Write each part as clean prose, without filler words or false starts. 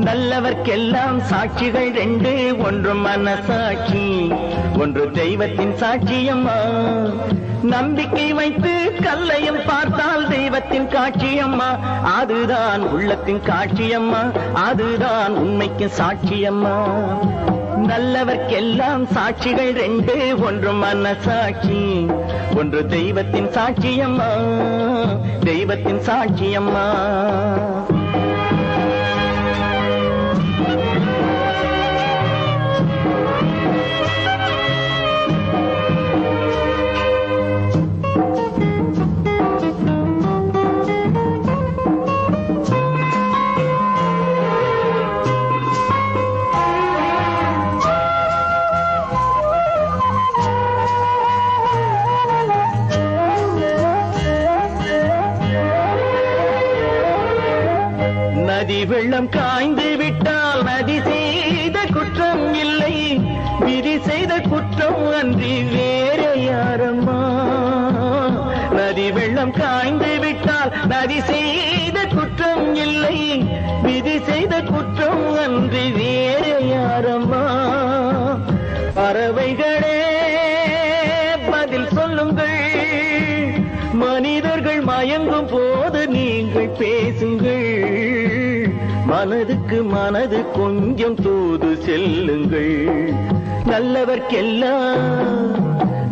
நல்லவர்க்கெல்லாம் சாட்சிகள் ரெண்டு, ஒன்று மனசாட்சி, ஒன்று தெய்வத்தின் சாட்சியம்மா. நம்பிக்கை வைத்து கல்லையும் பார்த்தால் தெய்வத்தின் காட்சியம்மா. அதுதான் உள்ளத்தின் காட்சியம்மா, அதுதான் உண்மைக்கு சாட்சியம்மா. நல்லவர்க்கெல்லாம் சாட்சிகள் ரெண்டு, ஒன்று மனசாட்சி, ஒன்று தெய்வத்தின் சாட்சியம்மா, தெய்வத்தின் சாட்சியம்மா. நதி வெள்ளம் காய்ந்து விட்டால் நதி செய்த குற்றம் இல்லை, விதி செய்த குற்றம் அன்றி வேறு யாரம்மா. நதி வெள்ளம் காய்ந்து விட்டால் நதி செய்த குற்றம் இல்லை, விதி செய்த குற்றம் அன்றி வேறு யாரம்மா. பறவைகளே பதில் சொல்லுங்கள், மனிதர்கள் மயங்கும் போது நீங்கள் பேசுங்கள். மனதுக்கு மனது கொஞ்சம் தூது செல்லுங்கள்.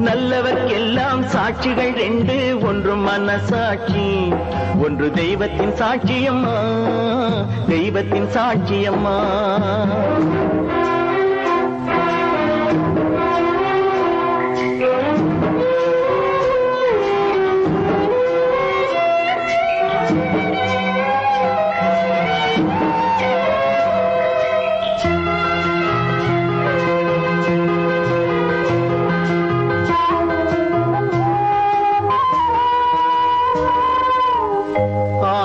நல்லவர்க்கெல்லாம் சாட்சிகள் ரெண்டு, ஒன்று மனசாட்சி, ஒன்று தெய்வத்தின் சாட்சியம்மா, தெய்வத்தின் சாட்சியம்மா.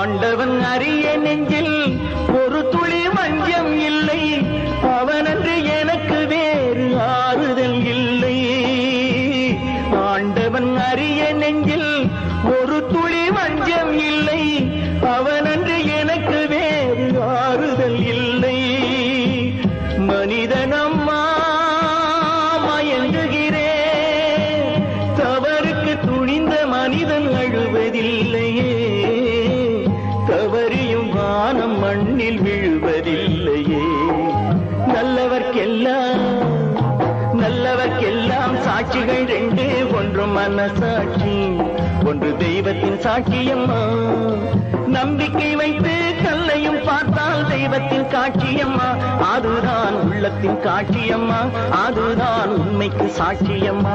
ஆண்டவன் அறிய நெஞ்சில் ஒரு துளி வஞ்சம் இல்லை, அவனன்று எனக்கு வேறு ஆறுதல் இல்லை. ஆண்டவன் அறிய நெஞ்சில் ஒரு துளி வஞ்சம் இல்லை, அவனன்று எனக்கு வேறு ஆறுதல் இல்லை. மனிதனம்மா மயங்குகிறேன், தவறுக்கு துணிந்த மனிதன் அழுவதில்லையே, தவறியும் வானம் மண்ணில் விழுவதில்லையே. நல்லவர்க்கெல்லாம் சாட்சிகள் ரெண்டு, ஒன்று மனசாட்சி, ஒன்று தெய்வத்தின் சாட்சியம்மா. நம்பிக்கை வைத்து கல்லையும் பார்த்தால் தெய்வத்தின் காட்சியம்மா. அதுதான் உள்ளத்தின் காட்சியம்மா, அதுதான் உண்மைக்கு சாட்சியம்மா.